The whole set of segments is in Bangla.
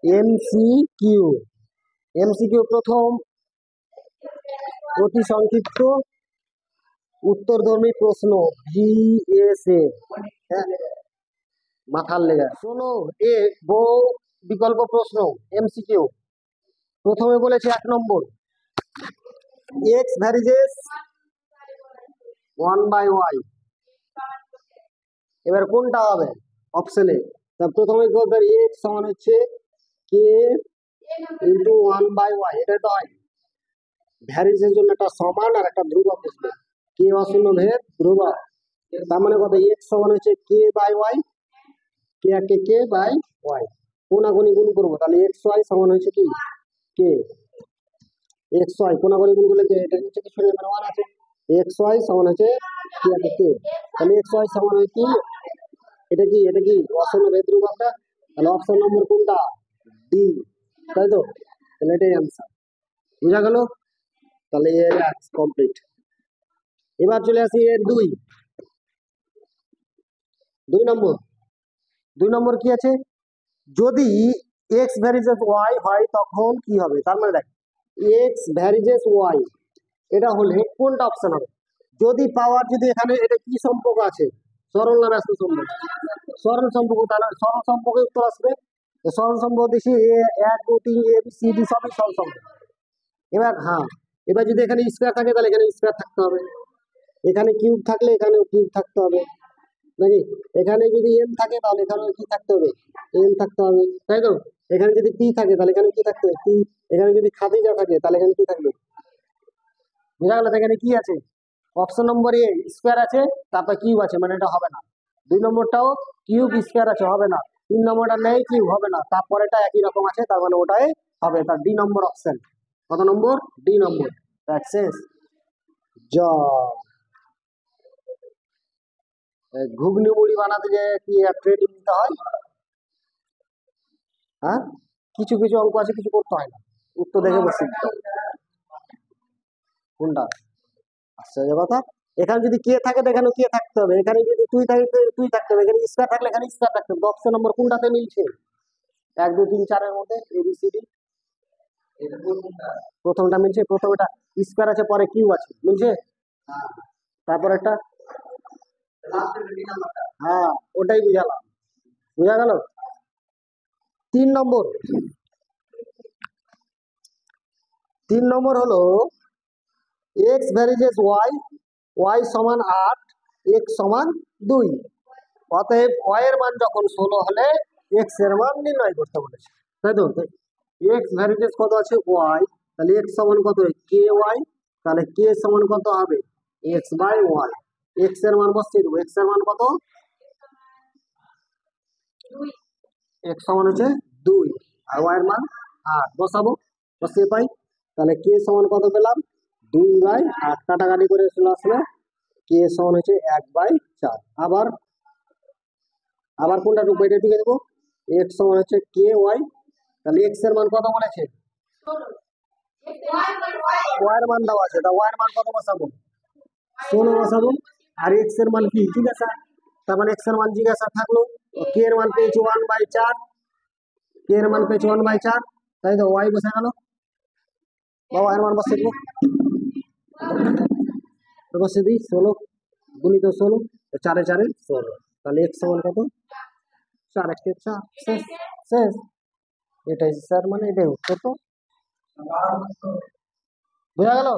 এমসিকিউ। এমসিকিউ প্রথম অতি সংক্ষিপ্ত উত্তরধর্মী প্রশ্ন, ভিএসএ। হ্যাঁ, মাথার লেগে 16 এ বহু বিকল্প প্রশ্ন, এমসিকিউ। প্রথমে বলেছে 1 নম্বর, এক্স ভ্যারিজেস 1/y। এবার কোনটা হবে অপশনে? প্রথমে বলতে এক্স সমান হচ্ছে কে ইন্টু 1/y, এটাই তো হয়। ভ্যারিজের জন্য একটা সমান আর একটা ধ্রুবক বসবে, কে অশূন্য ভেদ ধ্রুবক। তার মানে কত? এক্স সমান হচ্ছে K by Y, K K K by Y, কোনাগুনি গুণ করবো, তাহলে এক্স ওয়াই সমান হচ্ছে কি কে। এক্স ওয়াই কোনাগুনি গুণ করলে এটা হচ্ছে কি শূন্য, মানে ওয়ান আছে। এক্স ওয়াই সমান হচ্ছে কে কে কে, তাহলে এক্স ওয়াই সমান হয় কি, এটা কি অশূন্য ভেদ ধ্রুবকটা, তাহলে অপশন নম্বর কোনটা? ডি, তাই তো? তাহলে এটাই অ্যান্সার, বুঝা গেল? তাহলে এর কমপ্লিট। এবার চলে আসি এর দুই নম্বর। 2 নম্বর কি আছে? যদি এক্স ভ্যারিজেস ওয়াই হয় তখন কি হবে? তার মানে দেখ, এক্স ভ্যারিজেস ওয়াই এটা হলে কোনটা অপশন হবে? যদি পাওয়ার, যদি এখানে এটা কি সম্পর্ক আছে, সরল না ব্যস্ত সম্পর্ক? সরল সম্পর্ক, তাহলে সরল সম্পর্কে উত্তর আসবে। সরল সম্পর্ক দেখি এক দু তিন এ বি সি ডি সবই সরল সম্পর্ক। এবার হ্যাঁ, এবার যদি এখানে স্কোয়ার থাকে তাহলে এখানে স্কোয়ার থাকতে হবে, এখানে কিউব থাকলে এখানেও কিউব থাকতে হবে নাকি? এখানে যদি এম থাকে তাহলে এখানে কি থাকতে হবে? এম থাকতে হবে, তাই তো? এখানে যদি পি থাকে তাহলে এখানে কি থাকতে হবে? পি। এখানে যদি খাদিজা থাকে তাহলে এখানে কি থাকবে? বুঝা গেল? এখানে কি আছে? অপশন নম্বর এ স্কোয়ার আছে, তারপর কিউব আছে, মানে এটা হবে না। 2 নম্বরটাও কিউব স্কোয়ার আছে, হবে না। 3 নম্বরটা নেই, কিউব হবে না, তারপরে এটা একই রকম আছে, তার মানে ওটাই হবে। তার ডি নম্বর অপশন। কত নম্বর? ডি নম্বর। শেষ। জ ঘুগনি মুড়ি বানাতে যে কি ট্রেনিং দিতে হয়, হ্যাঁ, কিছু কিছু অঙ্ক আছে কিছু করতে হয় না, উত্তর দেখে বসে দিতে হবে। কোনটা? আশ্চর্য কথা, এখানে যদি কে থাকে তো এখানে কে থাকতে হবে, এখানে যদি তুই থাকে তুই থাকতে হবে, এখানে স্কয়ার থাকলে এখানে স্কয়ার থাকতে হবে। অপশন নম্বর কোনটাতে মিলছে? 1 2 3 4 এর মধ্যে এবিসিডি প্রথমটা মিলছে, প্রথমটা স্কয়ার আছে পরে কিউ আছে, মিলছে। তারপর একটা, হ্যাঁ ওটাই বুঝালাম, বুঝা গেল? 3 নম্বর, 3 নম্বর হলো এক্স ভ্যারিজেস ওয়াই, ওয়াই সমান 8, এক্স সমান 2। অতএব ওয়াই এর মান যখন 16 হলে এক্স এর মান নির্ণয় করতে বলেছে, তাই তো? এক্স ভ্যারিজেস কত আছে? ওয়াই, তাহলে এক্স সমান কত? কে ওয়াই, তাহলে কে সমান কত হবে? X by Y. এক্স এর মান বসিয়ে দেবো, এক্স এর মান কত? এক্স সমান হচ্ছে 2 আর ওয়াই এর মান 8, বসাবো, বসিয়ে পাই। তাহলে কে সমান কত পেলাম? 2/8, কাটাকাটি করে চলে আসলো, কে সমান হচ্ছে 1/4। আবার আবার কোনটা রূপ, এটা টিকে দেবো, এক্স সমান হচ্ছে কে ওয়াই, তাহলে এক্স এর মান কত বলেছে? ওয়াই এর মান দেওয়া আছে, তা ওয়াই এর মান কত বসাবো? 16 বসাবো। আর এক্স এর মান কি জিজ্ঞাসা, তার মানে এক্স এর মান জিজ্ঞাসা থাকলো। কে এর মান পেয়েছি 1/4, কে এর মান পেয়েছি 1/4, তাই তো? ওয়াই বসে গেল, বাবা এর মান বসে দেবো, বসে দিই 16 গুণিত 16, 4 4 16, তাহলে এক্স সমান কত? 4 1 4, শেষ শেষ। এটাই স্যার, মানে এটাই উত্তর। তো বোঝা গেল?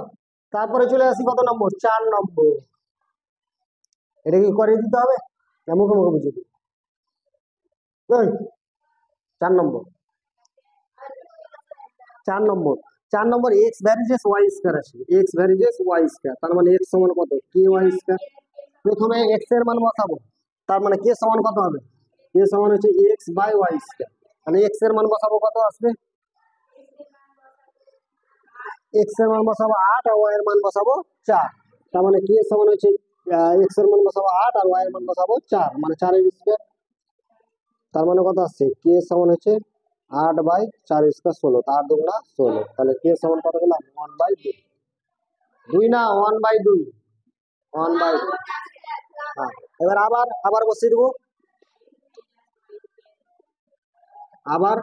তারপরে চলে আসি কত নম্বর? 4 নম্বর। এটা কি করে দিতে হবে না মুখে মুখে বুঝে দিই? 4 নম্বর, 4 নম্বর, 4 নম্বর এক্স ভ্যারিজেস ওয়াই স্কয়ার আছে, এক্স ভ্যারিজেস ওয়াই স্কয়ার, তার মানে এক্স সমান কত? কে ওয়াই স্কয়ার। প্রথমে এক্স এর মান বসাবো, তার মানে কে সমান কত হবে? কে সমান হচ্ছে এক্স বাই ওয়াই স্কয়ার, মানে এক্স এর মান বসাবো, কত আসবে? এক্স এর মান বসাবো 8 আর ওয়াই এর মান বসাবো 4, তার মানে কে সমান হচ্ছে এক্স এর মান বসাবো 8 আর ওয়াই এর মান বসাবো 4, মানে 4 এর স্কয়ার। তার মানে কত আসছে? কে সমান হচ্ছে 8/4 স্কয়ার 16, তার 2 গুণা 16, তাহলে কে সমান কত পেলাম? 1/2, 2 না 1/2, 1/2। হ্যাঁ, এবার আবার আবার বসিয়ে দেবো, আবার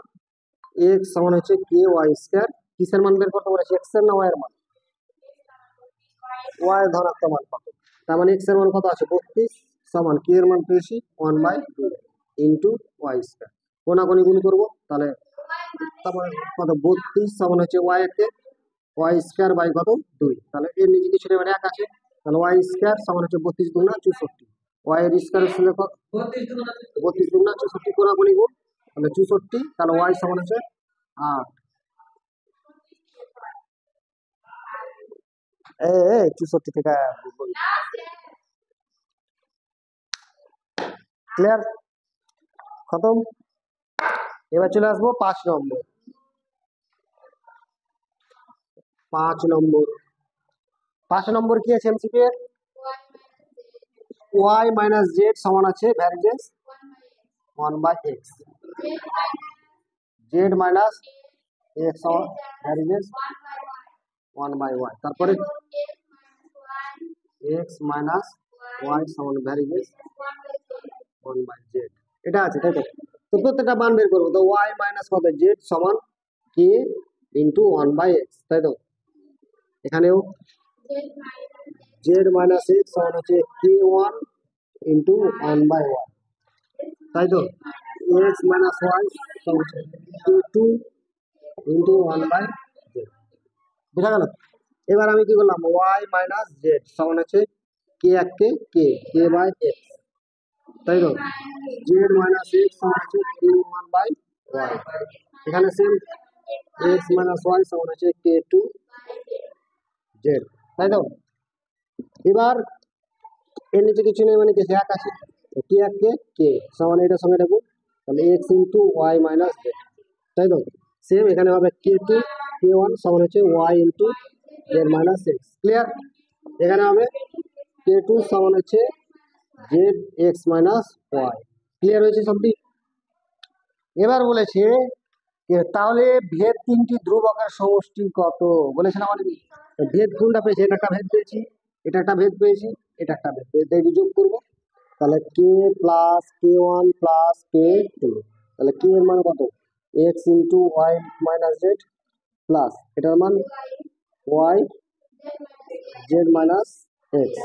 x সমান হচ্ছে কে ওয়াই স্কয়ার। কিসের মান বের করতে বলেছে, x এর না y এর মান? y এর ধনাত্মক মান কত? তার মানে x এর মান কত আছে 32 সমান k এর মান পেয়েছি 1/2 ইনটু y স্কয়ার। কোনাকুনি গুণ করব তাহলে তারপরে কত 32 সমান হচ্ছে y এর y স্কয়ার বাই কত 2, তাহলে এর নিচে কিছু নেই মানে 1 আছে, তাহলে y স্কয়ার সমান হচ্ছে 32 গুণা 64, y এর স্কয়ার সমান কত 32 গুণা 64 কোনাকুনি গুণ তাহলে 64, তাহলে y সমান হচ্ছে 8। এ 64 থেকে ক্লিয়ার, খতম। এবার চলে আসবো 5 নম্বর। 5 নম্বর কি আছে এমসিকিউ এর? y মাইনাস জেড সমান আছে varies as 1/x, Z minus x সমান ভ্যারিজেস 1/y, তারপরে x মাইনাস y সমান ভ্যারিজেস 1/z, এটা আছে তাই তো? তো প্রত্যেকটা মান বের করবো, তো y মাইনাস কত জেড সমান k ইন্টু 1/x, তাই তো? এখানেও জেড মাইনাস এক্স সমান হচ্ছে k1 ইন্টু 1/y, তাই তো? এক্স মাইনাস ওয়াই সমান হচ্ছে k2 ইন্টু 1/z, বুঝা গেল? এবার আমি কি করলাম, y মাইনাস জেড সমান হচ্ছে কে এক কে কে বাই এক্স, তাই তো? জেড মাইনাস এক্স সমান হচ্ছে k1/y, এখানে সেম এক্স মাইনাস ওয়াই সমান হচ্ছে k2 জেড, তাই তো? এবার এর নিচে কিছু নেই মানে কিছু এক আছে, কে এক কে সমান এটার সঙ্গে এটা গুণ, তাহলে x into Y minus z, তাই তো? সেম এখানে হবে k2 k1 সমান হচ্ছে y into z minus x, clear? এখানে হবে k2 সমান হচ্ছে z x minus y, clear হয়েছে সবটি? এবার বলেছে তাহলে ভেদ তিনটি ধ্রুবকের সমষ্টি কত বলেছে না, মানে ভেদ কোনটা পেয়েছি, এটা একটা ভেদ পেয়েছি, এটা একটা ভেদ পেয়েছি, এটা একটা ভেদ পেয়েছি, তাই যোগ করবো, তাহলে k plus k1 plus k2, তাহলে কে এর মান কত X into Y minus Z plus এটার মান Y Z minus X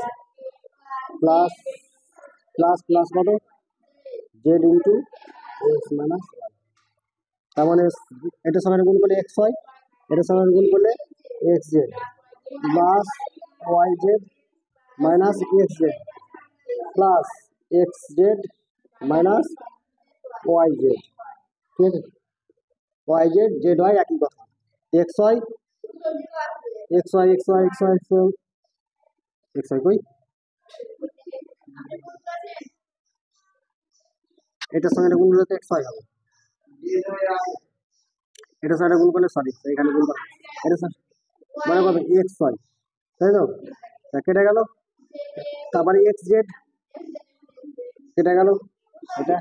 plus plus plus কত Z into X minus Y, তার মানে এটার সঙ্গে গুণ করলে এক্স ওয়াই, এটার সঙ্গে গুণ করলে x z plus y Z minus x z plus x z minus y z, ঠিক আছে? ওয়াই জেড জেড ওয়াই একই কথা, x y x y x y x y x y x y কই, এটার সঙ্গে গুণ করলে তো এক্স ওয়াই হবে, এটার সঙ্গে গুণ করলে সরি এখানে গুণ করো, এটা মানে কত এক্স ওয়াই, তাই তো? তা কেটে গেল, তারপরে এক্স জেড কেটে গেল, এটা